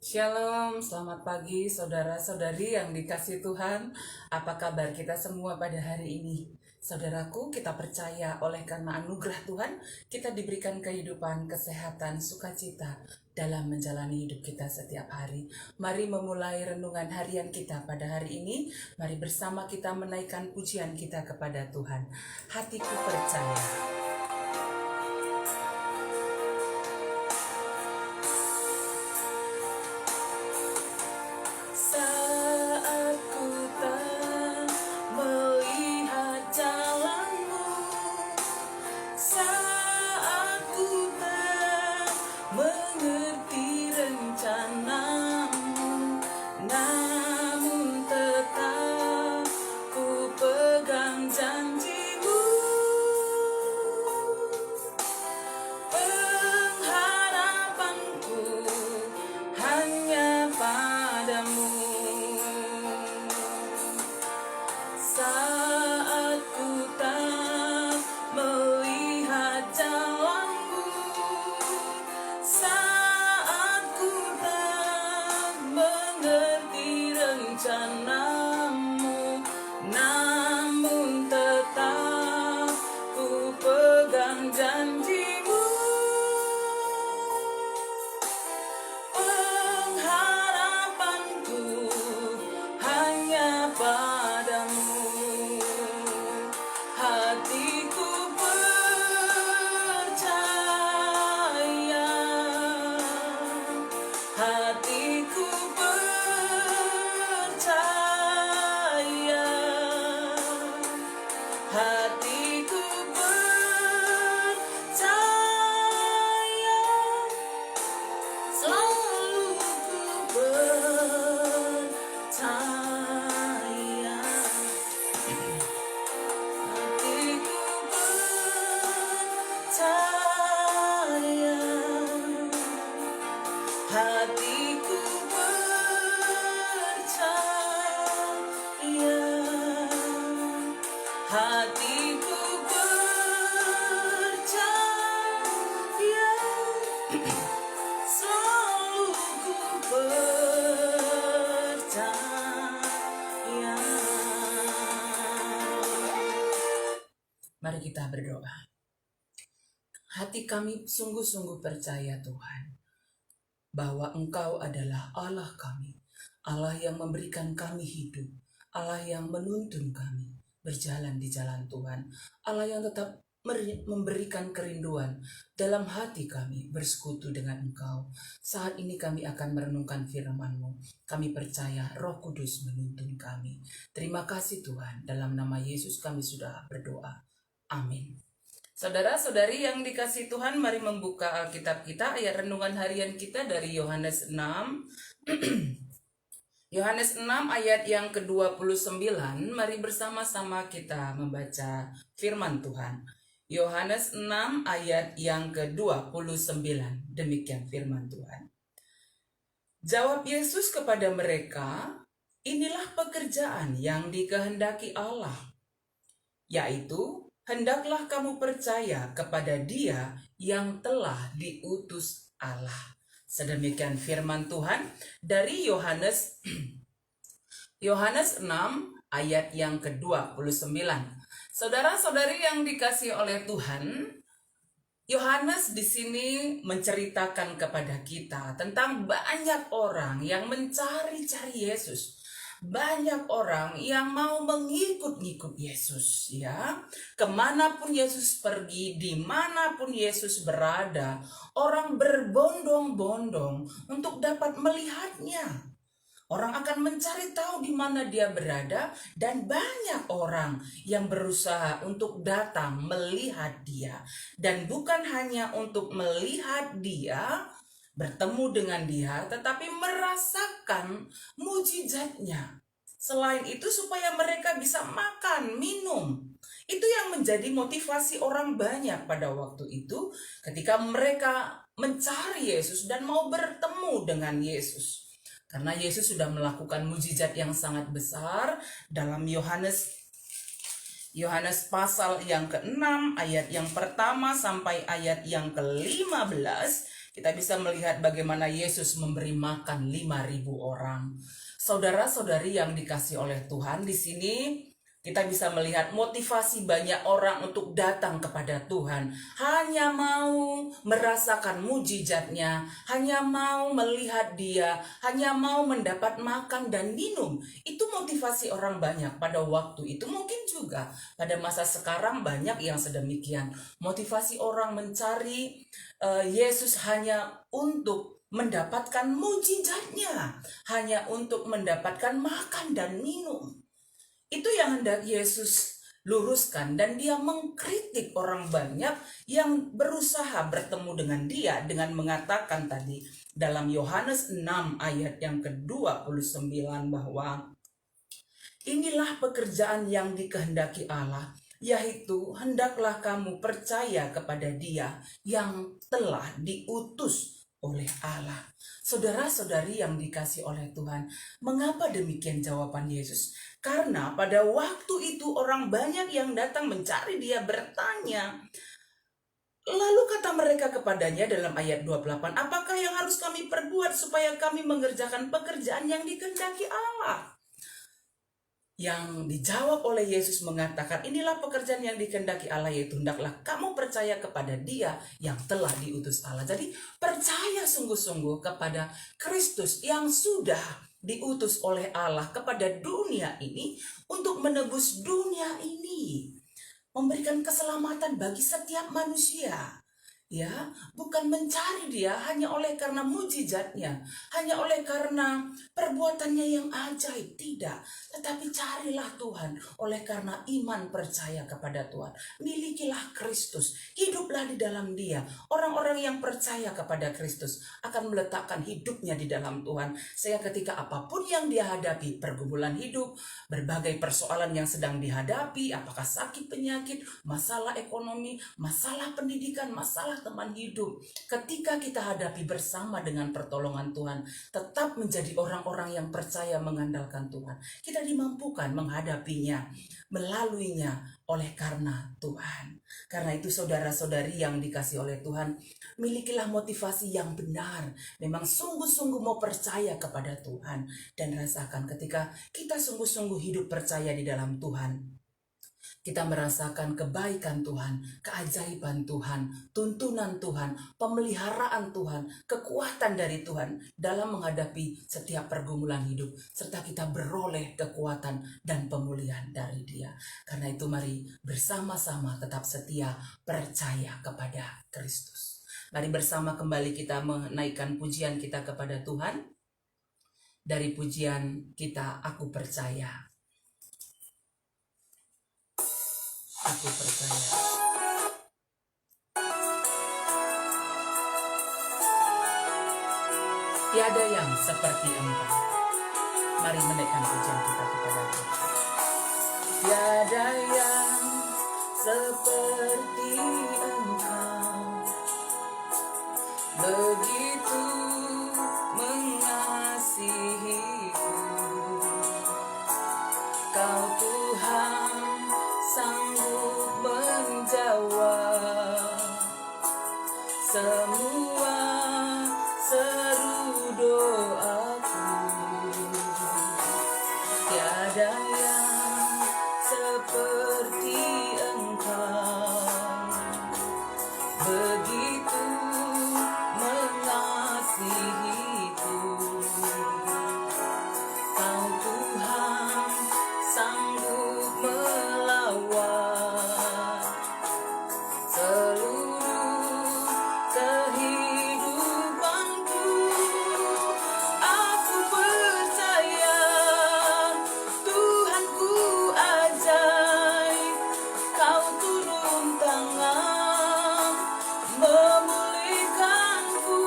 Shalom, selamat pagi saudara-saudari yang dikasih Tuhan. Apa kabar kita semua pada hari ini? Saudaraku, kita percaya oleh karena anugerah Tuhan, kita diberikan kehidupan, kesehatan, sukacita dalam menjalani hidup kita setiap hari. Mari memulai renungan harian kita pada hari ini. Mari bersama kita menaikkan pujian kita kepada Tuhan. Hatiku percaya. Saat ku tak melihat jalanmu, saat ku tak mengerti rencanamu, namun tetap ku pegang janjimu. Pengharapanku hanya padamu. Saat ku tak melihat jalanmu, saat ku tak mengerti rencanamu, namun tetap ku pegang janjimu. Pengharapanku hanya padamu. Hatiku percaya, hatiku percaya, hatiku percaya, selalu ku percaya. Hatiku percaya, hatiku percaya, hatiku percaya, selalu ku percaya. Mari kita berdoa. Hati kami sungguh-sungguh percaya Tuhan, bahwa Engkau adalah Allah kami, Allah yang memberikan kami hidup, Allah yang menuntun kami berjalan di jalan Tuhan, Allah yang tetap memberikan kerinduan dalam hati kami bersekutu dengan Engkau. Saat ini kami akan merenungkan firman-Mu. Kami percaya Roh Kudus menuntun kami. Terima kasih Tuhan, dalam nama Yesus kami sudah berdoa. Amin. Saudara-saudari yang dikasih Tuhan, mari membuka Alkitab kita, ayat renungan harian kita dari Yohanes 6. Yohanes 6 ayat yang ke-29, mari bersama-sama kita membaca firman Tuhan. Yohanes 6 ayat yang ke-29, demikian firman Tuhan. Jawab Yesus kepada mereka, inilah pekerjaan yang dikehendaki Allah, yaitu hendaklah kamu percaya kepada Dia yang telah diutus Allah. Sedemikian firman Tuhan dari Yohanes 6 ayat yang ke-29. Saudara-saudari yang dikasihi oleh Tuhan, Yohanes di sini menceritakan kepada kita tentang banyak orang yang mencari-cari Yesus. Banyak orang yang mau mengikut-ngikut Yesus, ya. Kemanapun Yesus pergi, dimanapun Yesus berada, orang berbondong-bondong untuk dapat melihatnya. Orang akan mencari tahu di mana dia berada, dan banyak orang yang berusaha untuk datang melihat dia. Dan bukan hanya untuk melihat dia, bertemu dengan dia, tetapi merasakan mujizatnya. Selain itu supaya mereka bisa makan, minum. Itu yang menjadi motivasi orang banyak pada waktu itu ketika mereka mencari Yesus dan mau bertemu dengan Yesus. Karena Yesus sudah melakukan mujizat yang sangat besar dalam Yohanes pasal yang ke-6 ayat yang pertama sampai ayat yang ke-15. Kita bisa melihat bagaimana Yesus memberi makan 5.000 orang. Saudara-saudari yang dikasih oleh Tuhan, di sini kita bisa melihat motivasi banyak orang untuk datang kepada Tuhan. Hanya mau merasakan mujizatnya, hanya mau melihat Dia, hanya mau mendapat makan dan minum. Itu motivasi orang banyak pada waktu itu. Mungkin juga pada masa sekarang banyak yang sedemikian. Motivasi orang mencari Yesus hanya untuk mendapatkan mujizatnya, hanya untuk mendapatkan makan dan minum. Itu yang hendak Yesus luruskan, dan dia mengkritik orang banyak yang berusaha bertemu dengan dia dengan mengatakan tadi dalam Yohanes 6 ayat yang ke-29 bahwa inilah pekerjaan yang dikehendaki Allah, yaitu hendaklah kamu percaya kepada Dia yang telah diutus oleh Allah. Saudara-saudari yang dikasih oleh Tuhan, mengapa demikian jawaban Yesus? Karena pada waktu itu orang banyak yang datang mencari Dia, bertanya. Lalu kata mereka kepadanya dalam ayat 28, apakah yang harus kami perbuat supaya kami mengerjakan pekerjaan yang dikehendaki Allah? Yang dijawab oleh Yesus mengatakan, inilah pekerjaan yang dikehendaki Allah, yaitu hendaklah kamu percaya kepada Dia yang telah diutus Allah. Jadi percaya sungguh-sungguh kepada Kristus yang sudah diutus oleh Allah kepada dunia ini untuk menebus dunia ini, memberikan keselamatan bagi setiap manusia. Ya, bukan mencari Dia hanya oleh karena mujizatnya, hanya oleh karena perbuatannya yang ajaib, tidak. Tetapi carilah Tuhan oleh karena iman percaya kepada Tuhan. Milikilah Kristus, hiduplah di dalam Dia. Orang-orang yang percaya kepada Kristus akan meletakkan hidupnya di dalam Tuhan. Sehingga ketika apapun yang dia hadapi, pergumulan hidup, berbagai persoalan yang sedang dihadapi, apakah sakit, penyakit, masalah ekonomi, masalah pendidikan, masalah teman hidup, ketika kita hadapi bersama dengan pertolongan Tuhan, tetap menjadi orang-orang yang percaya mengandalkan Tuhan. Kita dimampukan menghadapinya, melaluinya oleh karena Tuhan. Karena itu saudara-saudari yang dikasih oleh Tuhan, milikilah motivasi yang benar. Memang sungguh-sungguh mau percaya kepada Tuhan. Dan rasakan ketika kita sungguh-sungguh hidup percaya di dalam Tuhan, kita merasakan kebaikan Tuhan, keajaiban Tuhan, tuntunan Tuhan, pemeliharaan Tuhan, kekuatan dari Tuhan dalam menghadapi setiap pergumulan hidup, serta kita beroleh kekuatan dan pemulihan dari Dia. Karena itu mari bersama-sama tetap setia percaya kepada Kristus. Mari bersama kembali kita menaikkan pujian kita kepada Tuhan. Dari pujian kita, aku percaya. Aku percaya. Tiada yang seperti Engkau. Mari menaikkan pujian kita kepada Tuhan. Tiada yang seperti Engkau, begitu mengasihiku. Kau Tuhan sanggup menjawab semua seru doaku. Tiada yang seperti Engkau, begitu mengasihiku. Kau Tuhan sanggup melawat seluruh kehidupanku. Aku percaya Tuhanku ajaib, Kau turun tangan memulihkanku.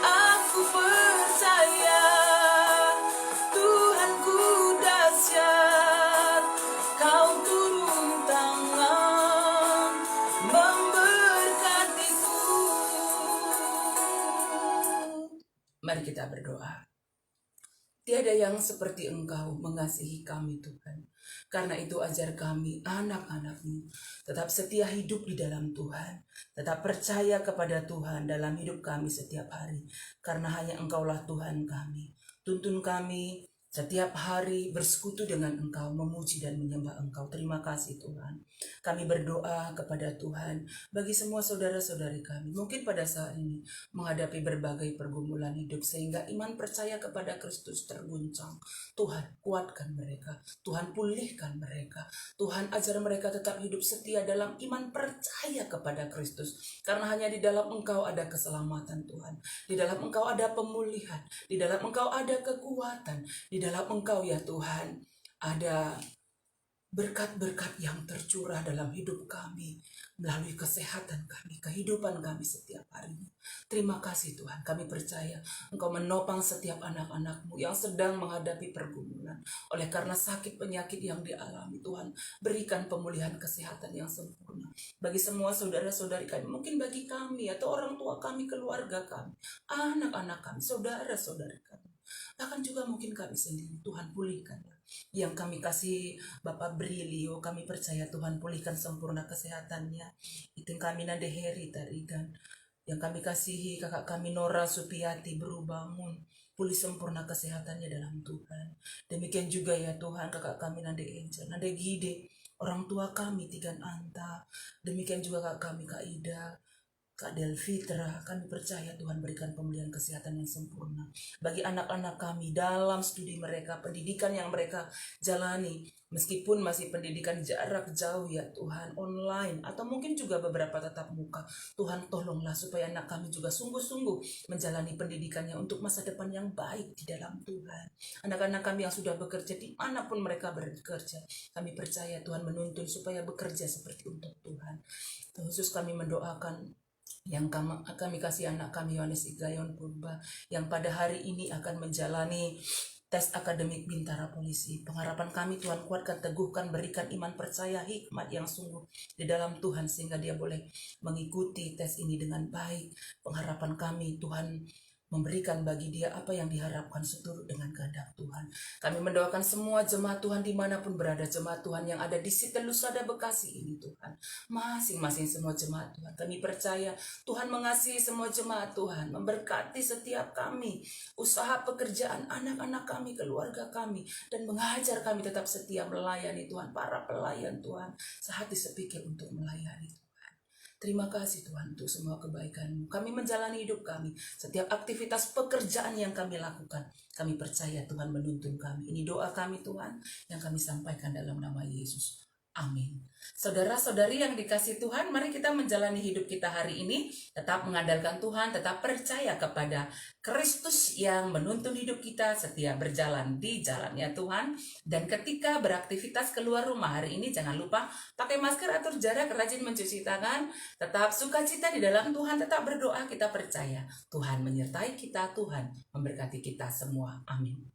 Aku percaya Tuhanku dahsyat, Kau turun tangan memberkatiku. Mari kita berdoa. Tiada yang seperti Engkau mengasihi kami Tuhan. Karena itu ajar kami anak-anak-Mu tetap setia hidup di dalam Tuhan. Tetap percaya kepada Tuhan dalam hidup kami setiap hari. Karena hanya Engkaulah Tuhan kami. Tuntun kami setiap hari bersekutu dengan Engkau, memuji dan menyembah Engkau. Terima kasih Tuhan. Kami berdoa kepada Tuhan bagi semua saudara-saudari kami. Mungkin pada saat ini menghadapi berbagai pergumulan hidup sehingga iman percaya kepada Kristus terguncang. Tuhan kuatkan mereka. Tuhan pulihkan mereka. Tuhan ajar mereka tetap hidup setia dalam iman percaya kepada Kristus. Karena hanya di dalam Engkau ada keselamatan Tuhan. Di dalam Engkau ada pemulihan. Di dalam Engkau ada kekuatan. Di dalam Engkau ya Tuhan ada berkat-berkat yang tercurah dalam hidup kami melalui kesehatan kami, kehidupan kami setiap hari. Terima kasih Tuhan, kami percaya Engkau menopang setiap anak-anak-Mu yang sedang menghadapi pergumulan. Oleh karena sakit penyakit yang dialami, Tuhan berikan pemulihan kesehatan yang sempurna. Bagi semua saudara-saudari kami, mungkin bagi kami atau orang tua kami, keluarga kami, anak-anak kami, saudara-saudari kami. Bahkan juga mungkin kami sendiri, Tuhan pulihkanlah. Yang kami kasih Bapak Brilio, kami percaya Tuhan pulihkan sempurna kesehatannya. Itu kami Nade Heri Tarigan. Yang kami kasihi kakak kami Nora Supiati berbangun, pulih sempurna kesehatannya dalam Tuhan. Demikian juga ya Tuhan kakak kami Nade Angel, Nade Gide, orang tua kami Tigan Anta. Demikian juga kakak kami Kak Ida, Kak Delfitra, kami percaya Tuhan berikan pemulihan kesehatan yang sempurna bagi anak-anak kami dalam studi mereka, pendidikan yang mereka jalani, meskipun masih pendidikan jarak jauh ya Tuhan, online, atau mungkin juga beberapa tatap muka. Tuhan tolonglah supaya anak kami juga sungguh-sungguh menjalani pendidikannya untuk masa depan yang baik di dalam Tuhan. Anak-anak kami yang sudah bekerja dimanapun mereka bekerja, kami percaya Tuhan menuntun supaya bekerja seperti untuk Tuhan. Khusus kami mendoakan yang kami kasih anak kami Yohanes Igayon Purba yang pada hari ini akan menjalani tes akademik Bintara Polisi. Pengharapan kami Tuhan kuatkan, teguhkan, berikan iman percaya, hikmat yang sungguh di dalam Tuhan sehingga dia boleh mengikuti tes ini dengan baik. Pengharapan kami Tuhan memberikan bagi dia apa yang diharapkan seturut dengan kehendak Tuhan. Kami mendoakan semua jemaat Tuhan dimanapun berada, jemaat Tuhan yang ada di Sitelusada Bekasi ini Tuhan. Masing-masing semua jemaat Tuhan. Kami percaya Tuhan mengasihi semua jemaat Tuhan, memberkati setiap kami, usaha pekerjaan anak-anak kami, keluarga kami, dan mengajar kami tetap setia melayani Tuhan, para pelayan Tuhan, sehati sepikir untuk melayani Tuhan. Terima kasih Tuhan untuk semua kebaikan-Mu. Kami menjalani hidup kami, setiap aktivitas pekerjaan yang kami lakukan, kami percaya Tuhan menuntun kami. Ini doa kami Tuhan yang kami sampaikan dalam nama Yesus. Amin. Saudara-saudari yang dikasihi Tuhan, mari kita menjalani hidup kita hari ini tetap mengandalkan Tuhan, tetap percaya kepada Kristus yang menuntun hidup kita, setia berjalan di jalannya Tuhan. Dan ketika beraktivitas keluar rumah hari ini, jangan lupa pakai masker, atur jarak, rajin mencuci tangan, tetap sukacita di dalam Tuhan, tetap berdoa, kita percaya Tuhan menyertai kita, Tuhan memberkati kita semua. Amin.